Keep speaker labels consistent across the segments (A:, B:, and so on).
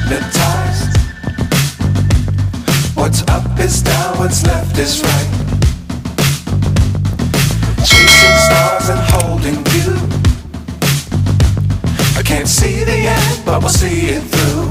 A: hypnotized. What's up is down, what's left is right. Chasing stars and holding you. I can't see the end, but we'll see it through.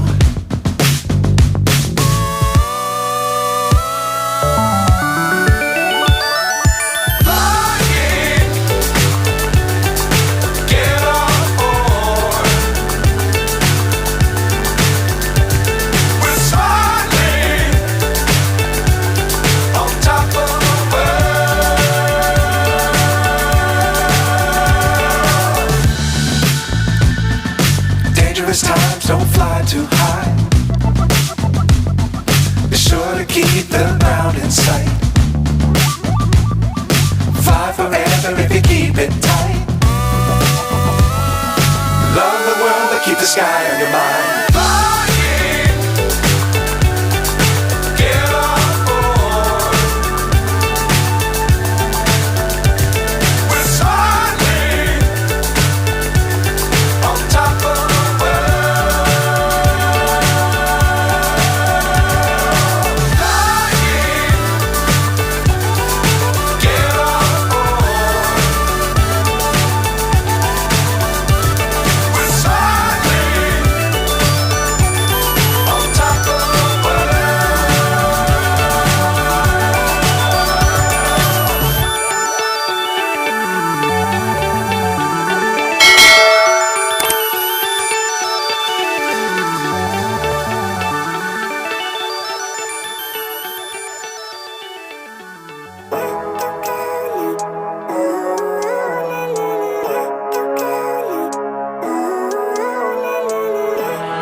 A: Times don't fly too high. Be sure to keep the ground in sight. Fly forever if you keep it tight. Love the world but keep the sky on your mind.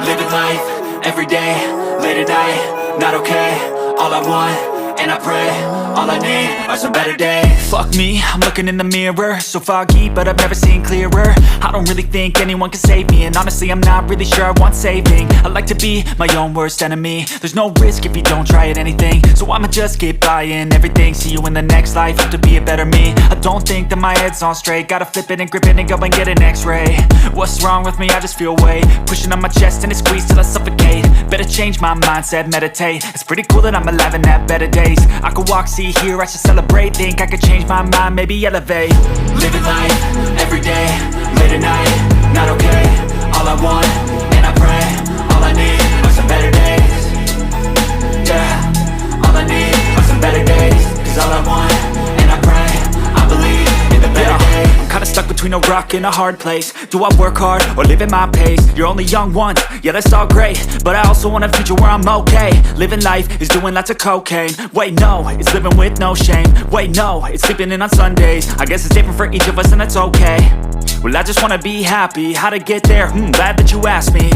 B: Living life, every day, late at night, not okay. All I want, and I pray, all I need are some better days. Fuck me, I'm looking in the mirror, so foggy, but I've never seen clearer. I don't really think anyone can save me, and honestly I'm not really sure I want saving. I like to be my own worst enemy. There's no risk if you don't try at anything, so I'ma just keep buying everything. See you in the next life, hope to be a better me. I don't think that my head's on straight, gotta flip it and grip it and go and get an x-ray. What's wrong with me? I just feel weight pushing on my chest and it squeezes till I suffocate. Better change my mindset, meditate. It's pretty cool that I'm alive and have better days. I could walk, see, hear, I should celebrate. Think I could change my mind, maybe elevate. Living life, every day, late at night, not okay. All I want, and I pray, all I need are some better days. Yeah, all I need are some better days. Cause all I want, and I pray, I believe in the better days. I'm kinda stuck between a rock and a hard place. Do I work hard or live at my pace? You're only young once, yeah that's all great, but I also want a future where I'm okay. Living life is doing lots of cocaine. Wait no, it's living with no shame. Wait no, it's sleeping in on Sundays. I guess it's different for each of us and that's okay. Well I just wanna be happy, how to get there? Glad that you asked me.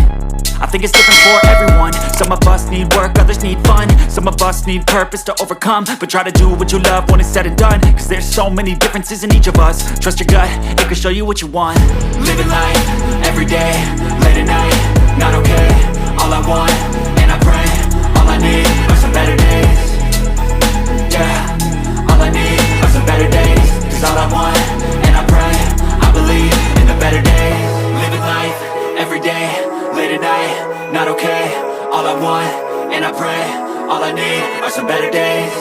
B: I think it's different for everyone. Some of us need work, others need fun. Some of us need purpose to overcome. But try to do what you love when it's said and done. Cause there's so many differences in each of us. Trust your gut, it can show you what you want. Living life, every day, late at night, not okay. All I want, and I pray, all I need are some better days. Yeah, all I need are some better days. Cause all I want, and I pray, I believe in the better days. Living life, every day, late at night, not okay. All I want, and I pray, all I need are some better days.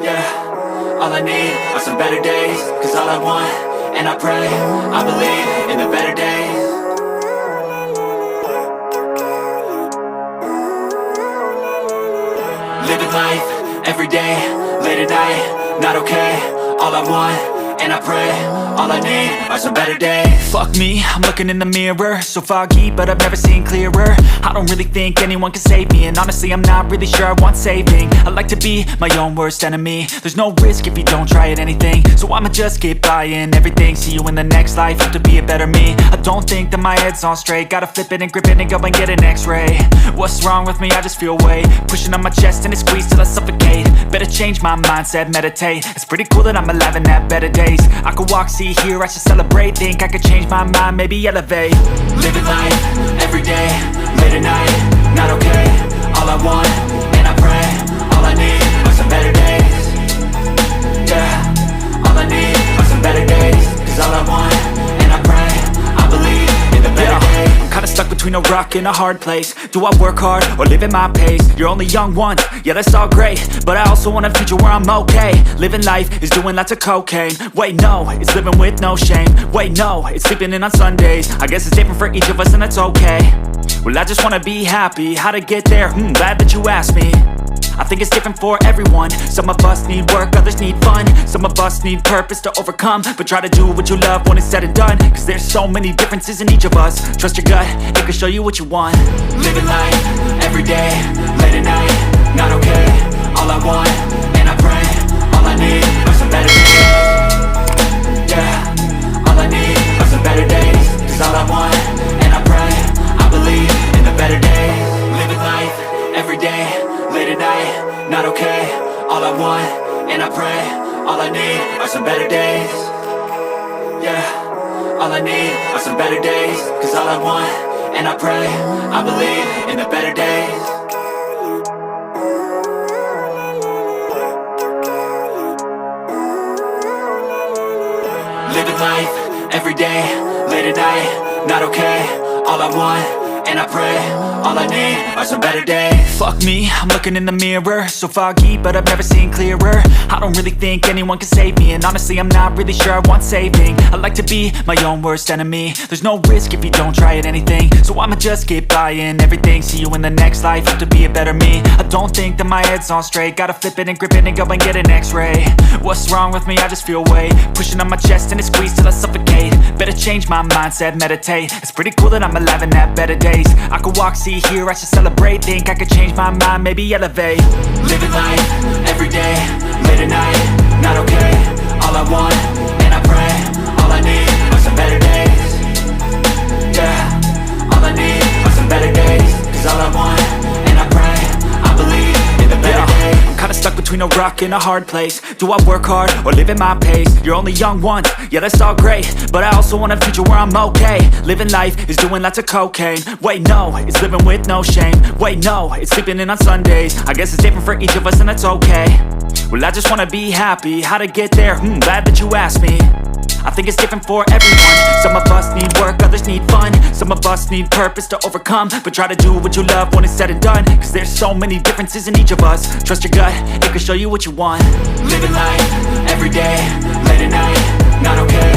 B: Yeah, all I need are some better days. Cause all I want, and I pray, I believe in the better days. Living life, every day, late at night, not okay. All I want, and I pray, all I need are some better days. Fuck me, I'm looking in the mirror, so foggy, but I've never seen clearer. I don't really think anyone can save me, and honestly I'm not really sure I want saving. I like to be my own worst enemy. There's no risk if you don't try at anything, so I'ma just keep buying everything. See you in the next life, hope to be a better me. I don't think that my head's on straight, gotta flip it and grip it and go and get an x-ray. What's wrong with me? I just feel weight pushing on my chest and it squeezes till I suffocate. Better change my mindset, meditate. It's pretty cool that I'm alive and have better days. I could walk, see, hear, I should celebrate. Think I could change my mind, maybe elevate. Living life, every day, late at night, not okay. All I want, and I pray, all I need are some better days. Yeah, all I need are some better days. Cause all I want, and I pray, I believe in the better days. I'm kinda stuck between a a rock and a hard place. Do I work hard or live at my pace? You're only young once, yeah that's all great, but I also want a future where I'm okay. Living life is doing lots of cocaine. Wait no, it's living with no shame. Wait no, it's sleeping in on Sundays. I guess it's different for each of us and that's okay. Well I just wanna be happy, how to get there? Glad that you asked me. I think it's different for everyone. Some of us need work, others need fun. Some of us need purpose to overcome. But try to do what you love when it's said and done, cause there's so many differences in each of us. Trust your gut, it can show you what you want. Living life, everyday, late at night, not okay. All I want, and I pray, all I need are some better days. Yeah, all I need are some better days. Cause all I want, and I pray, I believe in the better days. Living life, everyday, late at night, not okay. All I want, and I pray, all I need are some better days. Yeah, all I need are some better days. Cause all I want, and I pray, I believe in the better days. Living life, everyday, late at night, not okay. All I want, and I pray, all I need are some better days. Fuck me, I'm looking in the mirror, so foggy, but I've never seen clearer. I don't really think anyone can save me, and honestly I'm not really sure I want saving. I like to be my own worst enemy. There's no risk if you don't try at anything, so I'ma just get buying everything. See you in the next life, have to be a better me. I don't think that my head's on straight, gotta flip it and grip it and go and get an x-ray. What's wrong with me? I just feel weight pushing on my chest and it squeezes till I suffocate. Better change my mindset, meditate. It's pretty cool that I'm alive and have better days. I could walk, see, hear, I should celebrate. Think I could change my mind, maybe elevate. Living life, everyday, late at night, not okay. All I want, and I pray, all I need are some better days. Yeah, all I need are some better days. Cause all I want, and I pray, I believe in the better days. I'm kinda stuck between a rock and a hard place. Do I work hard or live at my pace? You're only young once, yeah that's all great, but I also want a future where I'm okay. Living life is doing lots of cocaine. Wait no, it's living with no shame. Wait no, it's sleeping in on Sundays. I guess it's different for each of us and that's okay. Well I just wanna be happy, how to get there? Glad that you asked me. I think it's different for everyone. Some of us need work, others need fun. Some of us need purpose to overcome. But try to do what you love when it's said and done, cause there's so many differences in each of us. Trust your gut, it can show you what you want. Living life, everyday, late at night, not okay.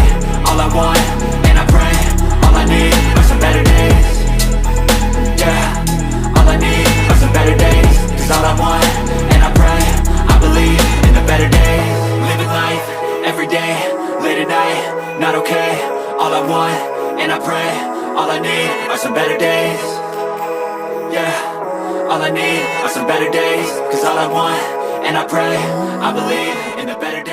B: All I want, and I pray, all I need are some better days. Yeah, all I need are some better days. Cause all I want, and I pray, I believe in the better days. Living life, everyday, late at night, not okay. All I want, and I pray, all I need are some better days. Yeah, all I need are some better days. Cause all I want, and I pray, I believe in the better days.